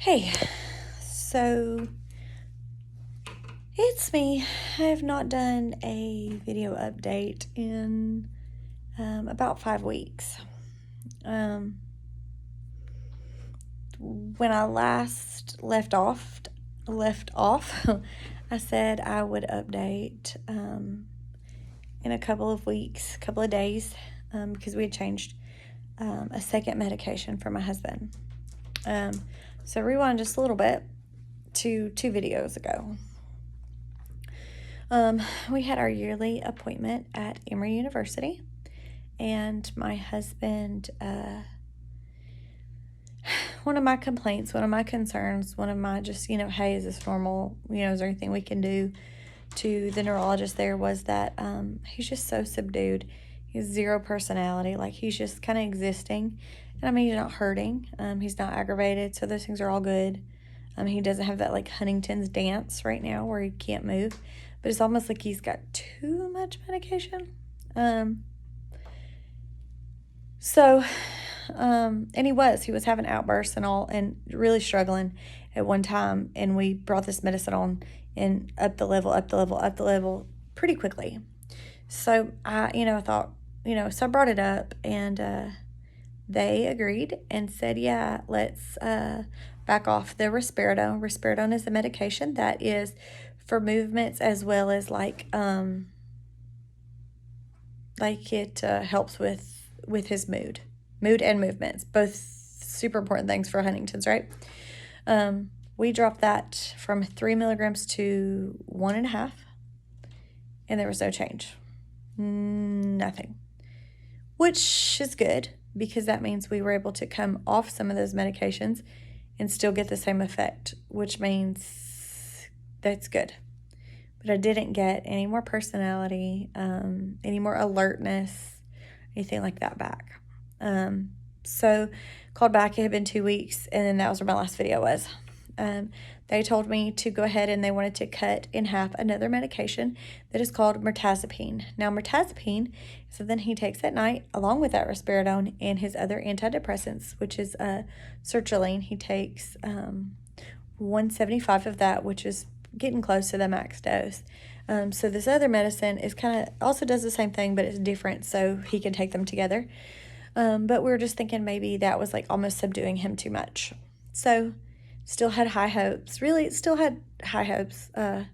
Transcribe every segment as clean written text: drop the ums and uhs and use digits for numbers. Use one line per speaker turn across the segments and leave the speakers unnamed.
Hey, so it's me. I have not done a video update in about 5 weeks. When I last left off, I said I would update in a couple of weeks, couple of days, because we had changed a second medication for my husband. So rewind just a little bit to 2 videos ago. We had our yearly appointment at Emory University, and my husband, one of my complaints, one of my concerns, one of my just, hey, is this normal? Is there anything we can do to the neurologist there was that he's just so subdued. He has zero personality. Like, he's just kind of existing. And I mean, he's not hurting. He's not aggravated. So those things are all good. He doesn't have that like Huntington's dance right now where he can't move. But it's almost like he's got too much medication. And he was having outbursts and all, and really struggling at one time. And we brought this medicine on and up the level pretty quickly. So I thought, so I brought it up, and they agreed and said, yeah, let's back off the risperidone. Risperidone is a medication that is for movements as well as like it helps with his mood and movements, both super important things for Huntington's, right? We dropped that from 3 milligrams to 1.5, and there was no change, nothing, which is good because that means we were able to come off some of those medications and still get the same effect, which means that's good. But I didn't get any more personality, any more alertness, anything like that back. So called back, it had been 2 weeks, and then that was where my last video was. They told me to go ahead and they wanted to cut in half another medication that is called mirtazapine. Now, mirtazapine is something he takes at night along with that risperidone and his other antidepressants, which is sertraline. He takes 175 of that, which is getting close to the max dose. So this other medicine is kind of also does the same thing, but it's different, so he can take them together. But we were just thinking maybe that was like almost subduing him too much. So still had high hopes, that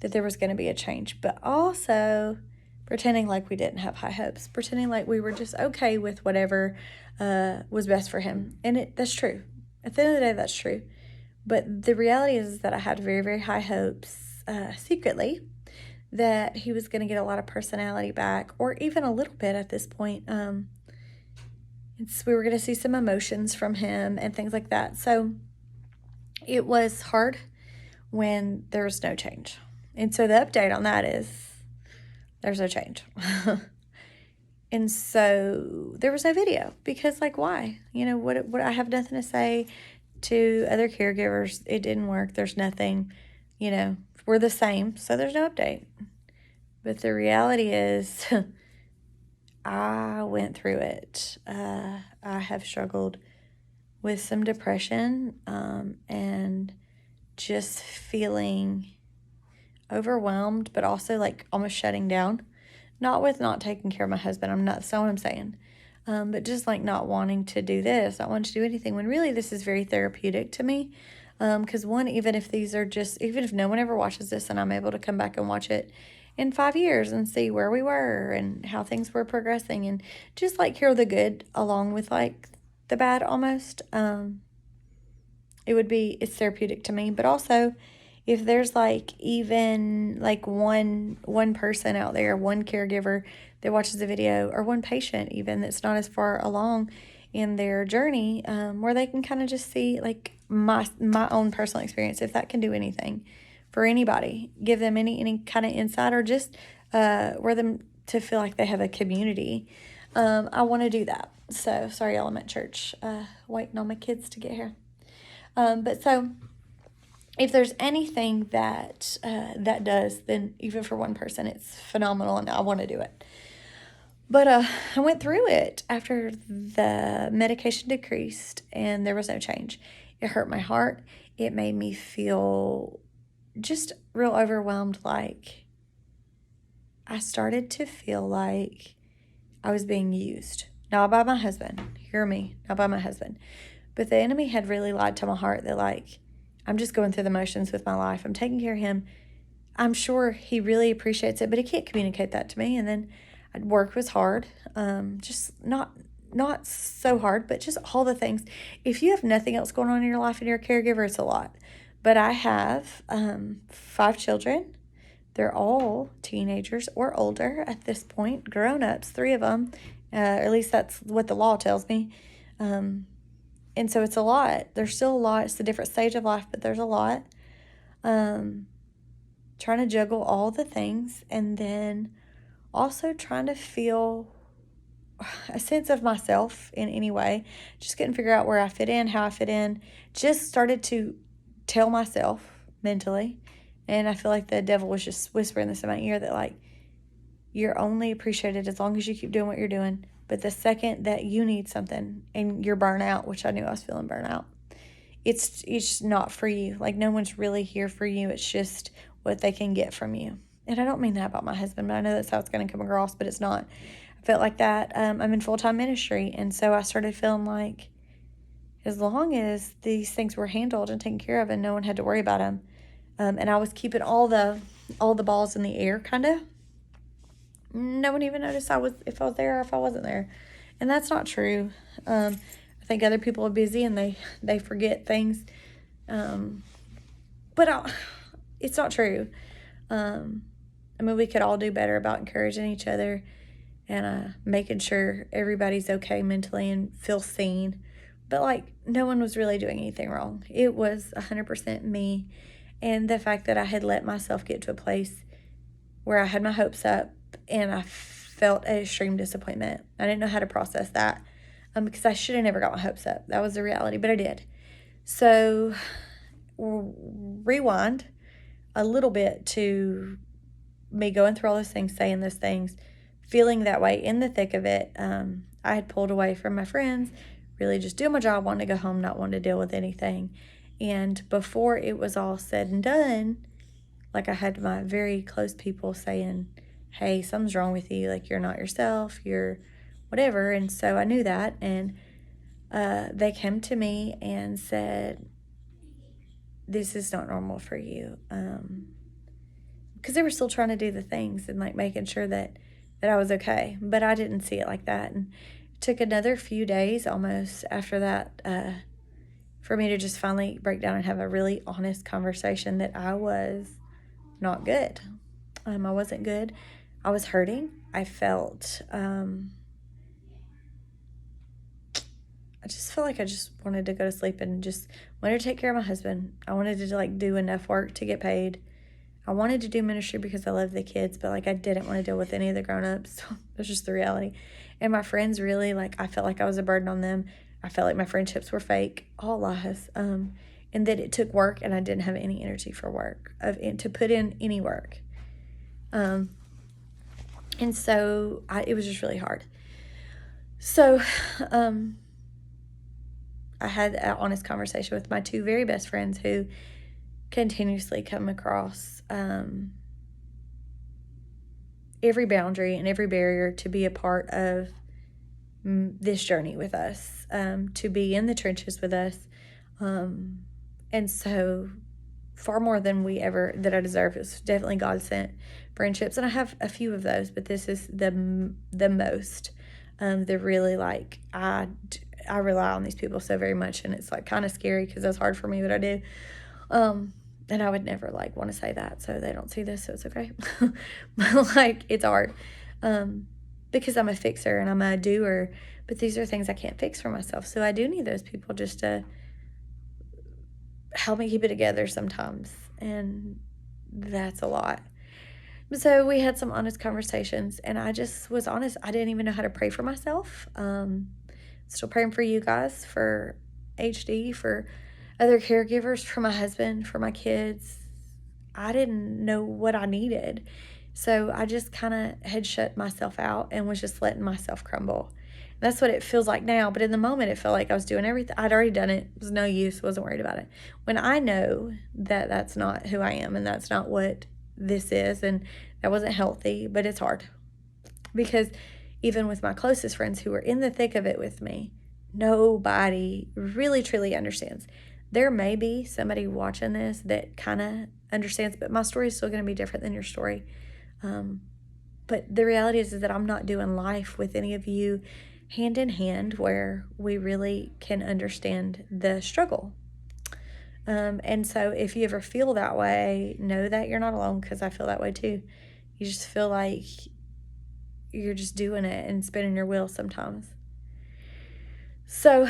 there was going to be a change, but also pretending like we didn't have high hopes, pretending like we were just okay with whatever was best for him. And that's true. At the end of the day, that's true. But the reality is that I had very, very high hopes secretly that he was going to get a lot of personality back, or even a little bit at this point. We were going to see some emotions from him and things like that. So it was hard when there was no change. And so the update on that is there's no change. And so there was no video because, like, why? What I have nothing to say to other caregivers. It didn't work. There's nothing, we're the same. So there's no update. But the reality is I went through it. I have struggled with some depression and just feeling overwhelmed, but also like almost shutting down. Not with not taking care of my husband. That's not what I'm saying. But just like not wanting to do this, not wanting to do anything, when really this is very therapeutic to me. Because even if no one ever watches this and I'm able to come back and watch it in 5 years and see where we were and how things were progressing and just like hear the good along with like the bad almost, it's therapeutic to me. But also, if there's like even like one person out there, one caregiver that watches the video, or one patient even that's not as far along in their journey, where they can kind of just see like my own personal experience, if that can do anything for anybody, give them any kind of insight, or just where them to feel like they have a community, I want to do that. So sorry, y'all, I'm at church waiting on my kids to get here. But so if there's anything that does, then even for one person, it's phenomenal, and I want to do it. But I went through it after the medication decreased and there was no change. It hurt my heart. It made me feel just real overwhelmed. Like, I started to feel like I was being used. Not by my husband. Hear me. Not by my husband. But the enemy had really lied to my heart that, like, I'm just going through the motions with my life. I'm taking care of him. I'm sure he really appreciates it, but he can't communicate that to me. And then work was hard. Just not so hard, but just all the things. If you have nothing else going on in your life and you're a caregiver, it's a lot. But I have 5 children. They're all teenagers or older at this point, grown-ups, 3 of them. Or at least that's what the law tells me. And so it's a lot. There's still a lot. It's a different stage of life, but there's a lot. Trying to juggle all the things, and then also trying to feel a sense of myself in any way. Just couldn't figure out where I fit in, how I fit in. Just started to tell myself mentally, and I feel like the devil was just whispering this in my ear that, like, you're only appreciated as long as you keep doing what you're doing. But the second that you need something and you're burnt out, which I knew I was feeling burnt out, it's not for you. Like, no one's really here for you. It's just what they can get from you. And I don't mean that about my husband, but I know that's how it's going to come across, but it's not. I felt like that. I'm in full-time ministry, and so I started feeling like as long as these things were handled and taken care of and no one had to worry about them, and I was keeping all the balls in the air, kind of, no one even noticed if I was there or if I wasn't there. And that's not true. I think other people are busy and they forget things. But it's not true. I mean, we could all do better about encouraging each other and making sure everybody's okay mentally and feel seen. But, like, no one was really doing anything wrong. It was 100% me. And the fact that I had let myself get to a place where I had my hopes up and I felt an extreme disappointment. I didn't know how to process that because I should have never got my hopes up. That was the reality, but I did. So, rewind a little bit to me going through all those things, saying those things, feeling that way in the thick of it. I had pulled away from my friends, really just doing my job, wanting to go home, not wanting to deal with anything. And before it was all said and done, like, I had my very close people saying, hey, something's wrong with you. Like, you're not yourself. You're whatever. And so I knew that. And they came to me and said, this is not normal for you. Because they were still trying to do the things and, like, making sure that I was okay. But I didn't see it like that. And it took another few days almost after that for me to just finally break down and have a really honest conversation that I was not good. I wasn't good. I was hurting. I felt, I just felt like I just wanted to go to sleep and just wanted to take care of my husband. I wanted to, like, do enough work to get paid. I wanted to do ministry because I love the kids, but, like, I didn't want to deal with any of the grown-ups. That's just the reality. And my friends really, like, I felt like I was a burden on them. I felt like my friendships were fake, all lies. And that it took work and I didn't have any energy for work, to put in any work. And so it was just really hard. So I had an honest conversation with my 2 very best friends who continuously come across every boundary and every barrier to be a part of this journey with us, to be in the trenches with us. And so far more than that I deserve. It's definitely God sent friendships, and I have a few of those, but this is the most. They're really, like, I rely on these people so very much, and it's, like, kind of scary because that's hard for me, but I do. And I would never, like, want to say that, so they don't see this, so it's okay. But, like, it's hard because I'm a fixer and I'm a doer, but these are things I can't fix for myself, so I do need those people just to help me keep it together sometimes, and that's a lot. So we had some honest conversations, and I just was honest. I didn't even know how to pray for myself. Still praying for you guys, for HD, for other caregivers, for my husband, for my kids. I didn't know what I needed. So I just kind of had shut myself out and was just letting myself crumble. That's what it feels like now. But in the moment, it felt like I was doing everything. I'd already done it. It was no use. Wasn't worried about it. When I know that that's not who I am and that's not what this is, and that wasn't healthy, but it's hard. Because even with my closest friends who were in the thick of it with me, nobody really truly understands. There may be somebody watching this that kind of understands, but my story is still going to be different than your story. But the reality is that I'm not doing life with any of you hand in hand where we really can understand the struggle. And so if you ever feel that way, know that you're not alone, because I feel that way too. You just feel like you're just doing it and spinning your wheels sometimes. So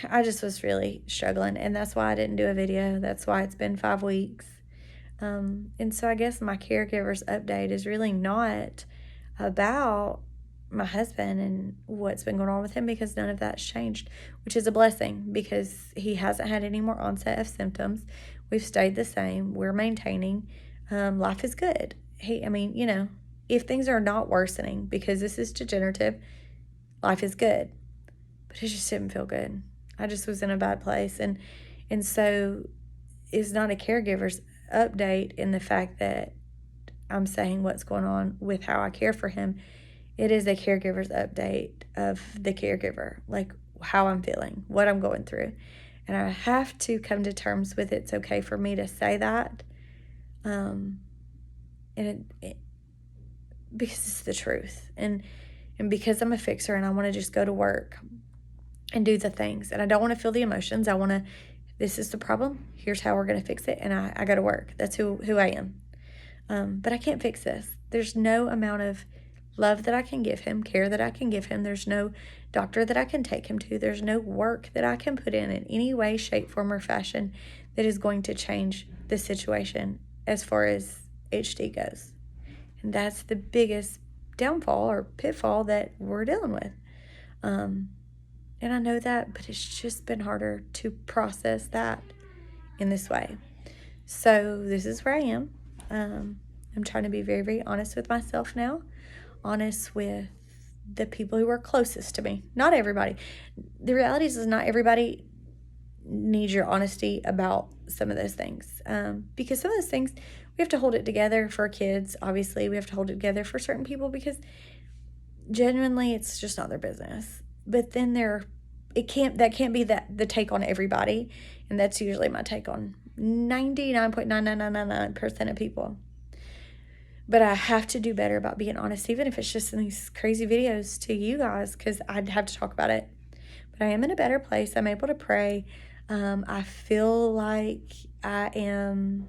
I just was really struggling, and that's why I didn't do a video. That's why it's been 5 weeks. And so I guess my caregiver's update is really not about my husband and what's been going on with him, because none of that's changed, which is a blessing, because he hasn't had any more onset of symptoms. We've stayed the same. We're maintaining. Life is good. If things are not worsening, because this is degenerative, life is good. But it just didn't feel good. I just was in a bad place. And so it's not a caregiver's update in the fact that I'm saying what's going on with how I care for him. It is a caregiver's update of the caregiver, like how I'm feeling, what I'm going through. And I have to come to terms with it's okay for me to say that. Because it's the truth. And because I'm a fixer and I want to just go to work and do the things. And I don't want to feel the emotions. This is the problem. Here's how we're going to fix it. And I go to work. That's who I am. But I can't fix this. There's no amount of love that I can give him, care that I can give him. There's no doctor that I can take him to. There's no work that I can put in any way, shape, form, or fashion that is going to change the situation as far as HD goes. And that's the biggest downfall or pitfall that we're dealing with. And I know that, but it's just been harder to process that in this way. So this is where I am. I'm trying to be very, very honest with myself now. Honest with the people who are closest to me. Not everybody. The reality is not everybody needs your honesty about some of those things. Because some of those things, we have to hold it together for kids. Obviously, we have to hold it together for certain people, because genuinely it's just not their business. But then that can't be the take on everybody. And that's usually my take on 99.99999% of people. But I have to do better about being honest, even if it's just in these crazy videos to you guys, because I'd have to talk about it. But I am in a better place. I'm able to pray. I feel like I am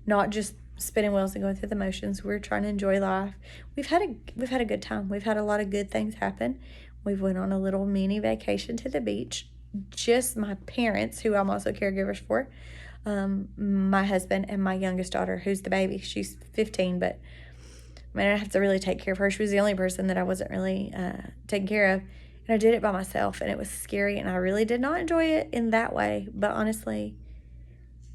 not just spinning wheels and going through the motions. We're trying to enjoy life. We've had a good time. We've had a lot of good things happen. We've went on a little mini vacation to the beach. Just my parents, who I'm also caregivers for, my husband, and my youngest daughter, who's the baby. She's 15, but I have to really take care of her. She was the only person that I wasn't really taking care of. And I did it by myself, and it was scary, and I really did not enjoy it in that way. But honestly,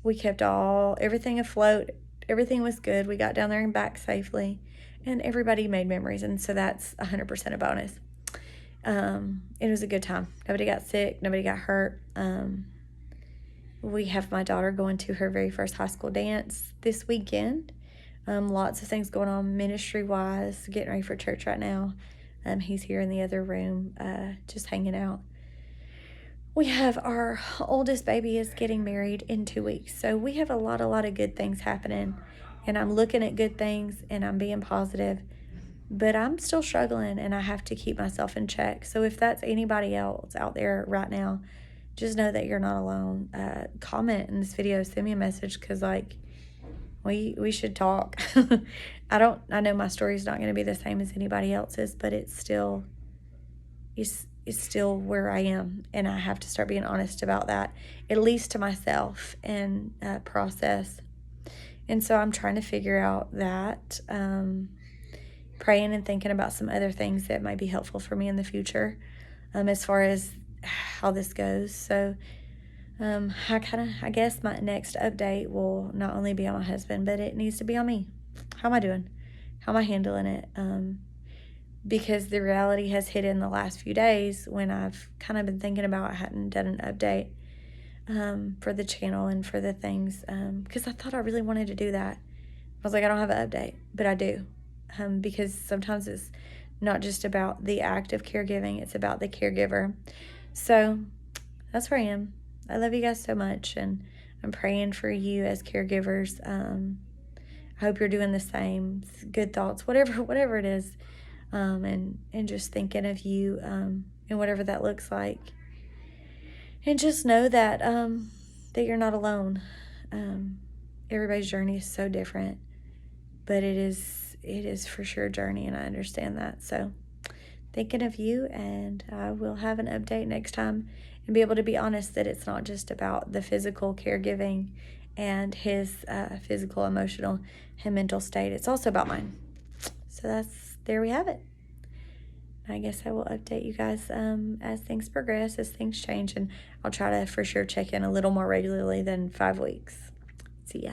we kept everything afloat. Everything was good. We got down there and back safely, and everybody made memories, and so that's 100% a bonus. It was a good time. Nobody got sick. Nobody got hurt. We have my daughter going to her very first high school dance this weekend. Lots of things going on ministry-wise, getting ready for church right now. He's here in the other room, just hanging out. We have our oldest baby is getting married in 2 weeks. So we have a lot of good things happening. And I'm looking at good things, and I'm being positive. But I'm still struggling, and I have to keep myself in check. So if that's anybody else out there right now, just know that you're not alone. Comment in this video, send me a message, because we should talk. I know my story's not going to be the same as anybody else's, but it's still where I am, and I have to start being honest about that, at least to myself, and process. And so I'm trying to figure out that, praying and thinking about some other things that might be helpful for me in the future, as far as how this goes. So I guess my next update will not only be on my husband, but it needs to be on me. How am I doing? How am I handling it? Because the reality has hit in the last few days when I've kind of been thinking about I hadn't done an update for the channel and for the things, because I thought I really wanted to do that. I was like, I don't have an update, but I do, because sometimes it's not just about the act of caregiving, it's about the caregiver. So that's where I am. I love you guys so much, and I'm praying for you as caregivers. I hope you're doing the same. Good thoughts, whatever it is, and just thinking of you, and whatever that looks like. And just know that that you're not alone. Everybody's journey is so different, but it is for sure a journey, and I understand that. So thinking of you, and I will have an update next time and be able to be honest that it's not just about the physical caregiving and his physical, emotional, and mental state. It's also about mine. So there we have it. I guess I will update you guys as things progress, as things change, and I'll try to for sure check in a little more regularly than 5 weeks. See ya.